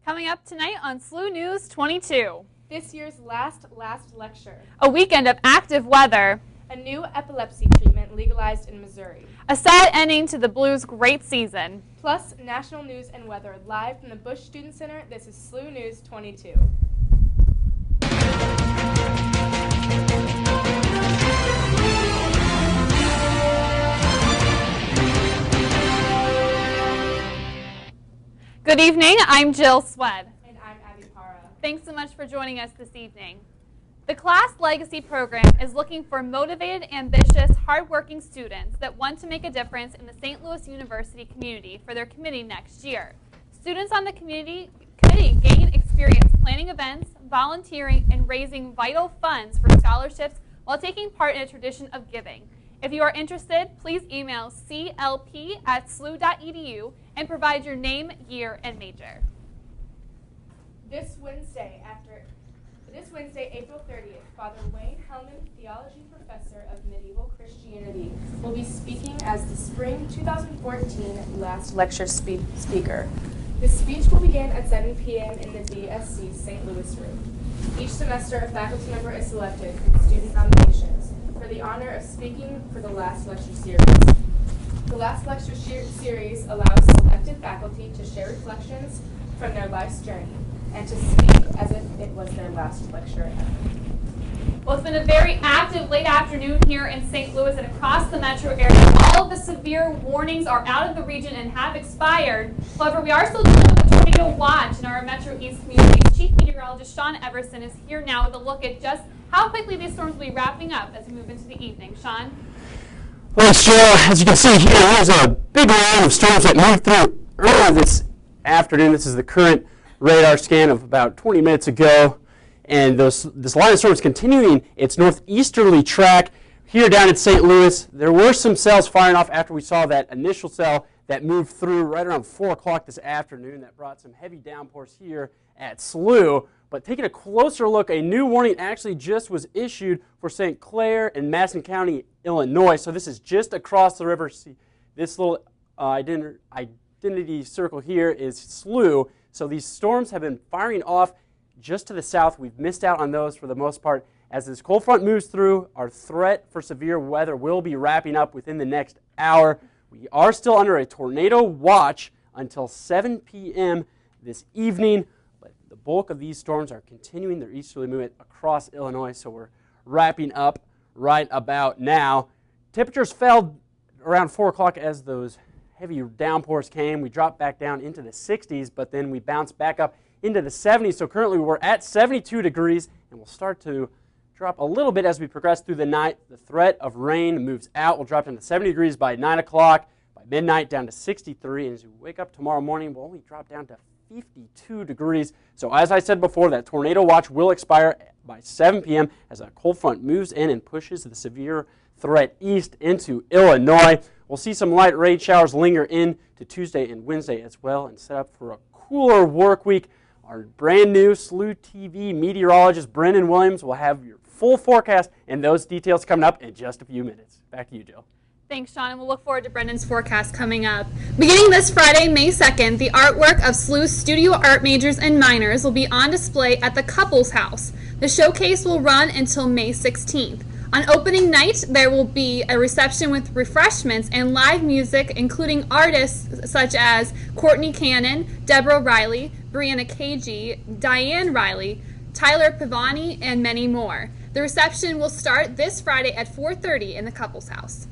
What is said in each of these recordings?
Coming up tonight on SLU News 22. This year's last lecture. A weekend of active weather. A new epilepsy treatment legalized in Missouri. A sad ending to the Blues' great season. Plus, national news and weather live from the Busch Student Center. This is SLU News 22. Good evening, I'm Jill Szwed. And I'm Parra. Thanks so much for joining us this evening. The Class Legacy program is looking for motivated, ambitious, hardworking students that want to make a difference in the St. Louis University community for their committee next year. Students on the committee gain experience planning events, volunteering, and raising vital funds for scholarships while taking part in a tradition of giving. If you are interested, please email clp@slu.edu and provide your name, year, and major. This Wednesday, April 30th, Father Wayne Hellman, Theology Professor of Medieval Christianity, will be speaking as the Spring 2014 last lecture speaker. The speech will begin at 7 p.m. in the BSC St. Louis room. Each semester, a faculty member is selected from student nominations for the honor of speaking for the last lecture series. The last lecture series allows selected faculty to share reflections from their life's journey and to speak as if it was their last lecture ever. Well, it's been a very active late afternoon here in St. Louis and across the metro area. All of the severe warnings are out of the region and have expired. However, we are still dealing with a tornado watch in our Metro East community. Chief Meteorologist Everson is here now with a look at just how quickly these storms will be wrapping up as we move into the evening. Sean? Thanks, Jill. As you can see here, there's a big line of storms that moved through earlier this afternoon. This is the current radar scan of about 20 minutes ago. And this line of storms continuing its northeasterly track here down in St. Louis. There were some cells firing off after we saw that initial cell that moved through right around 4 o'clock this afternoon that brought some heavy downpours here at SLU. But taking a closer look, a new warning actually just was issued for St. Clair and Madison County, Illinois. So this is just across the river. See, this little identity circle here is SLU. So these storms have been firing off just to the south. We've missed out on those for the most part. As this cold front moves through, our threat for severe weather will be wrapping up within the next hour. We are still under a tornado watch until 7 p.m. this evening. The bulk of these storms are continuing their easterly movement across Illinois, so we're wrapping up right about now. Temperatures fell around 4 o'clock as those heavy downpours came. We dropped back down into the 60s, but then we bounced back up into the 70s. So currently we're at 72 degrees, and we'll start to drop a little bit as we progress through the night. The threat of rain moves out. We'll drop down to 70 degrees by 9 o'clock. By midnight, down to 63. And as we wake up tomorrow morning, we'll only drop down to 52 degrees. So as I said before, that tornado watch will expire by 7 p.m. as that cold front moves in and pushes the severe threat east into Illinois. We'll see some light rain showers linger in to Tuesday and Wednesday as well and set up for a cooler work week. Our brand new SLU-TV meteorologist, Brendan Williams, will have your full forecast and those details coming up in just a few minutes. Back to you, Jill. Thanks, Sean, and we'll look forward to Brendan's forecast coming up. Beginning this Friday, May 2nd, the artwork of SLU's studio art majors and minors will be on display at the Couples House. The showcase will run until May 16th. On opening night, there will be a reception with refreshments and live music, including artists such as Courtney Cannon, Deborah Riley, Brianna Cagey, Diane Riley, Tyler Pivani, and many more. The reception will start this Friday at 4:30 in the Couples House.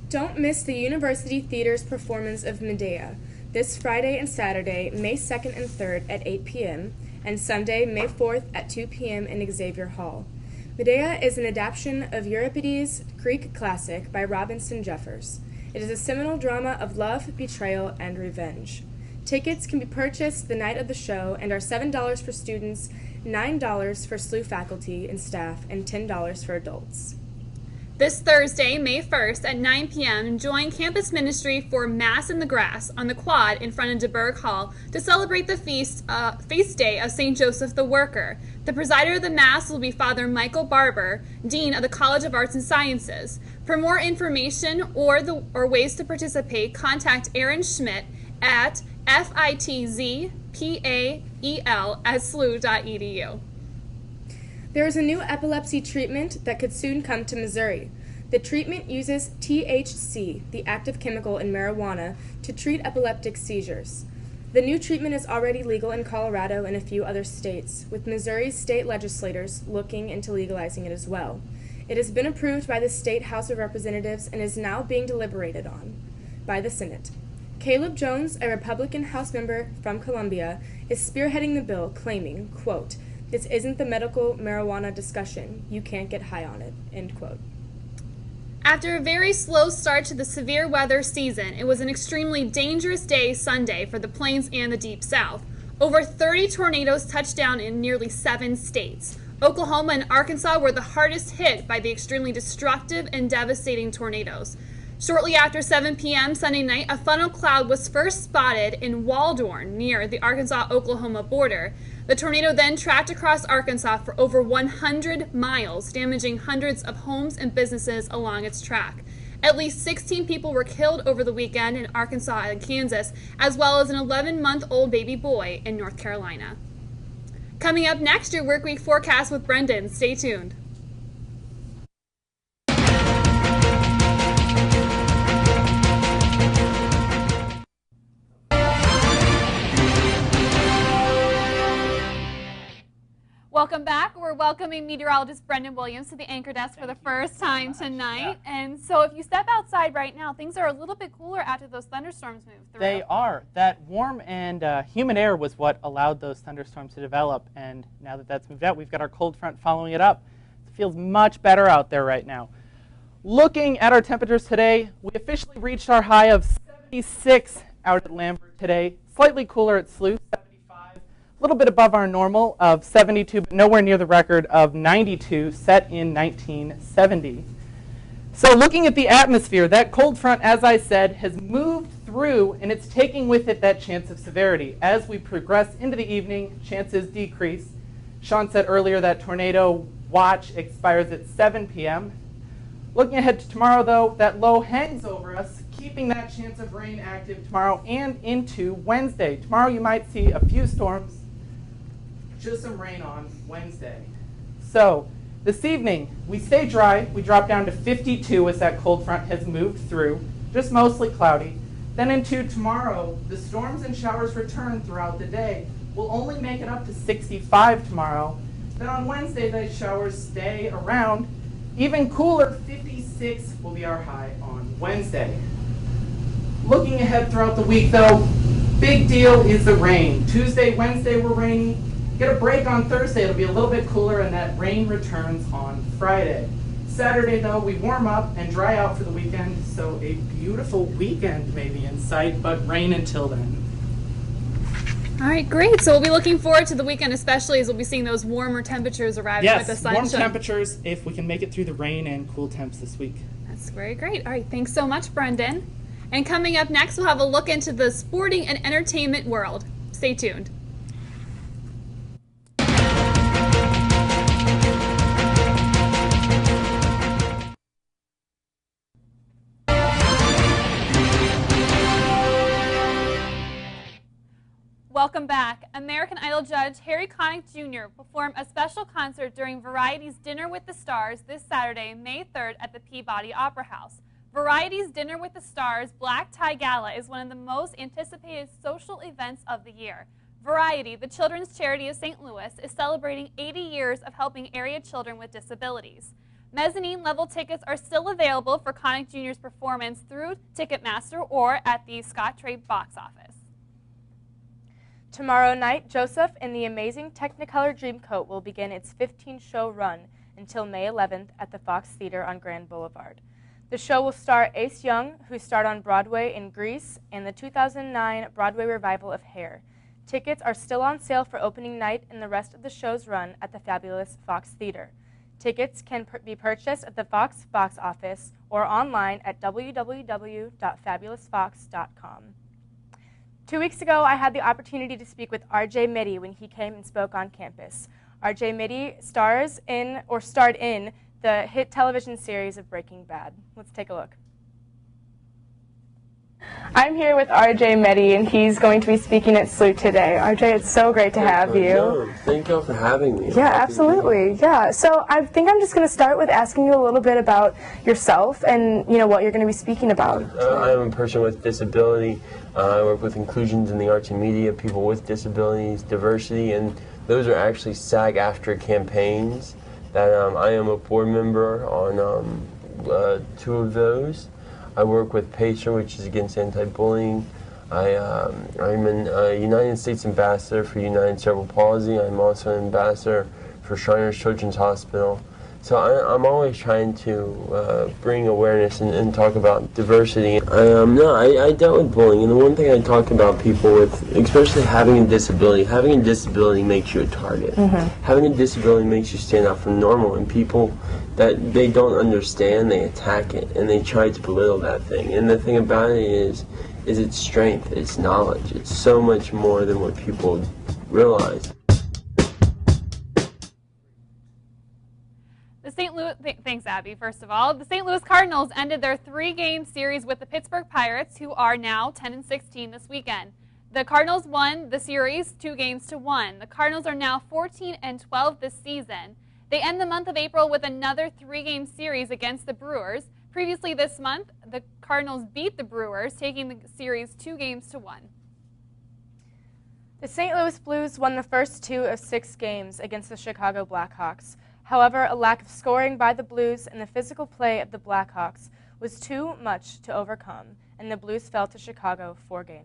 Don't miss the University Theater's performance of Medea this Friday and Saturday, May 2nd and 3rd at 8 p.m., and Sunday, May 4th at 2 p.m. in Xavier Hall. Medea is an adaptation of Euripides' Greek classic by Robinson Jeffers. It is a seminal drama of love, betrayal, and revenge. Tickets can be purchased the night of the show and are $7 for students, $9 for SLU faculty and staff, and $10 for adults. This Thursday, May 1st at 9 p.m., join Campus Ministry for Mass in the Grass on the quad in front of DeBerg Hall to celebrate the feast day of St. Joseph the Worker. The presider of the Mass will be Father Michael Barber, Dean of the College of Arts and Sciences. For more information or ways to participate, contact Aaron Schmidt at FITZPAEL at SLU.edu. There is a new epilepsy treatment that could soon come to Missouri. The treatment uses THC, the active chemical in marijuana, to treat epileptic seizures. The new treatment is already legal in Colorado and a few other states, with Missouri's state legislators looking into legalizing it as well. It has been approved by the State House of Representatives and is now being deliberated on by the Senate. Caleb Jones, a Republican House member from Columbia, is spearheading the bill, claiming, quote, "This isn't the medical marijuana discussion. You can't get high on it," end quote. After a very slow start to the severe weather season, it was an extremely dangerous day Sunday for the Plains and the Deep South. Over 30 tornadoes touched down in nearly 7 states. Oklahoma and Arkansas were the hardest hit by the extremely destructive and devastating tornadoes. Shortly after 7 p.m. Sunday night, a funnel cloud was first spotted in Waldorn near the Arkansas-Oklahoma border. The tornado then tracked across Arkansas for over 100 miles, damaging hundreds of homes and businesses along its track. At least 16 people were killed over the weekend in Arkansas and Kansas, as well as an 11-month-old baby boy in North Carolina. Coming up next, your workweek forecast with Brendan. Stay tuned. Welcome back. We're welcoming meteorologist Brendan Williams to the anchor desk for the first time tonight. Yeah. And so if you step outside right now, things are a little bit cooler after those thunderstorms moved through. They are. That warm and humid air was what allowed those thunderstorms to develop. And now that that's moved out, we've got our cold front following it up. It feels much better out there right now. Looking at our temperatures today, we officially reached our high of 76 out at Lambert today. Slightly cooler at SLU. A little bit above our normal of 72, but nowhere near the record of 92 set in 1970. So looking at the atmosphere, that cold front, as I said, has moved through, and it's taking with it that chance of severity. As we progress into the evening, chances decrease. Sean said earlier that tornado watch expires at 7 p.m. Looking ahead to tomorrow, though, that low hangs over us, keeping that chance of rain active tomorrow and into Wednesday. Tomorrow you might see a few storms, just some rain on Wednesday. So this evening, we stay dry. We drop down to 52 as that cold front has moved through, just mostly cloudy. Then into tomorrow, the storms and showers return throughout the day. We'll only make it up to 65 tomorrow. Then on Wednesday, those showers stay around. Even cooler, 56 will be our high on Wednesday. Looking ahead throughout the week, though, big deal is the rain. Tuesday, Wednesday were rainy. Get a break on Thursday. It'll be a little bit cooler, and that rain returns on Friday. Saturday, though, we warm up and dry out for the weekend, so a beautiful weekend may be in sight, but rain until then. All right, great. So we'll be looking forward to the weekend, especially as we'll be seeing those warmer temperatures arriving with the sunshine. Yes, warm temperatures if we can make it through the rain and cool temps this week. That's very great. All right, thanks so much, Brendan. And coming up next, we'll have a look into the sporting and entertainment world. Stay tuned. Welcome back. American Idol judge Harry Connick Jr. performed a special concert during Variety's Dinner with the Stars this Saturday, May 3rd at the Peabody Opera House. Variety's Dinner with the Stars Black Tie Gala is one of the most anticipated social events of the year. Variety, the children's charity of St. Louis, is celebrating 80 years of helping area children with disabilities. Mezzanine level tickets are still available for Connick Jr.'s performance through Ticketmaster or at the Scottrade box office. Tomorrow night, Joseph and the Amazing Technicolor Dreamcoat will begin its 15-show run until May 11th at the Fox Theater on Grand Boulevard. The show will star Ace Young, who starred on Broadway in Grease and the 2009 Broadway revival of Hair. Tickets are still on sale for opening night and the rest of the show's run at the fabulous Fox Theater. Tickets can be purchased at the Fox box office or online at www.fabulousfox.com. 2 weeks ago, I had the opportunity to speak with R.J. Mitty when he came and spoke on campus. R.J. Mitty starred in the hit television series of Breaking Bad. Let's take a look. I'm here with RJ Meddy, and he's going to be speaking at SLU today. RJ, it's so great to have you. Thank you for having me. Yeah, absolutely. Yeah. So I think I'm just going to start with asking you a little bit about yourself and what you're going to be speaking about. I am a person with disability. I work with inclusions in the arts and media, people with disabilities, diversity, and those are actually SAG-AFTRA campaigns that I am a board member on 2 of those. I work with PACER, which is against anti-bullying. I'm a United States Ambassador for United Cerebral Palsy. I'm also an ambassador for Shriners Children's Hospital. So I'm always trying to bring awareness and talk about diversity. I dealt with bullying, and the one thing I talk about people with, especially having a disability makes you a target. Having a disability makes you stand out from normal, and people that they don't understand, they attack it, and they try to belittle that thing. And the thing about it is its strength, its knowledge. It's so much more than what people realize. Thanks, Abby, first of all. The St. Louis Cardinals ended their 3-game series with the Pittsburgh Pirates, who are now 10-16 this weekend. The Cardinals won the series 2-1. The Cardinals are now 14-12 this season. They end the month of April with another 3-game series against the Brewers. Previously this month, the Cardinals beat the Brewers, taking the series 2-1. The St. Louis Blues won the first 2 of 6 games against the Chicago Blackhawks. However, a lack of scoring by the Blues and the physical play of the Blackhawks was too much to overcome, and the Blues fell to Chicago 4-2.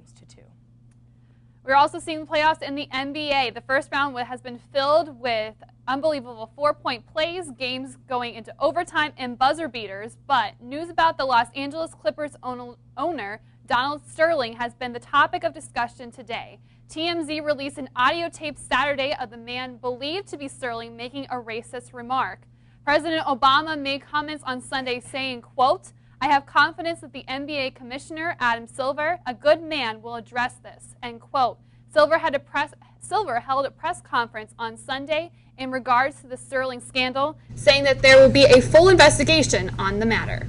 We're also seeing playoffs in the NBA. The first round has been filled with unbelievable 4-point plays, games going into overtime, and buzzer beaters. But news about the Los Angeles Clippers owner, Donald Sterling, has been the topic of discussion today. TMZ released an audio tape Saturday of the man believed to be Sterling making a racist remark. President Obama made comments on Sunday saying, quote, "I have confidence that the NBA Commissioner, Adam Silver, a good man, will address this," end quote. Silver held a press conference on Sunday in regards to the Sterling scandal, saying that there will be a full investigation on the matter.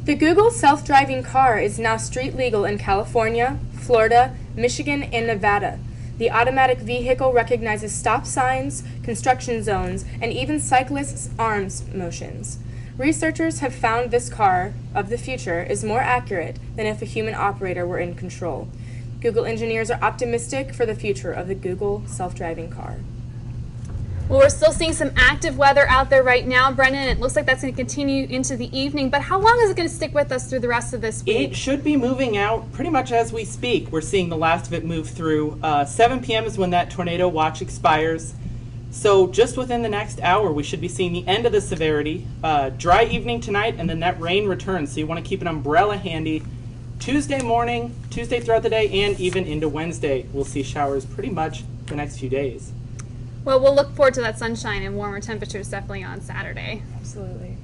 The Google self-driving car is now street legal in California, Florida, Michigan, and Nevada. The automatic vehicle recognizes stop signs, construction zones, and even cyclists' arms motions. Researchers have found this car of the future is more accurate than if a human operator were in control. Google engineers are optimistic for the future of the Google self-driving car. Well, we're still seeing some active weather out there right now, Brendan. It looks like that's going to continue into the evening, but how long is it going to stick with us through the rest of this week? It should be moving out pretty much as we speak. We're seeing the last of it move through. 7 p.m. is when that tornado watch expires. So just within the next hour, we should be seeing the end of the severity. Dry evening tonight, and then that rain returns, so you want to keep an umbrella handy. Tuesday morning, Tuesday throughout the day, and even into Wednesday, we'll see showers pretty much the next few days. Well, we'll look forward to that sunshine and warmer temperatures definitely on Saturday. Absolutely.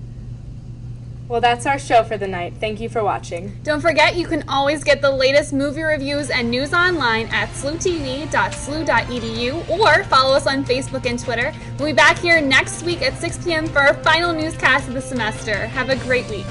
Well, that's our show for the night. Thank you for watching. Don't forget, you can always get the latest movie reviews and news online at SLU-TV.SLU.edu or follow us on Facebook and Twitter. We'll be back here next week at 6 p.m. for our final newscast of the semester. Have a great week.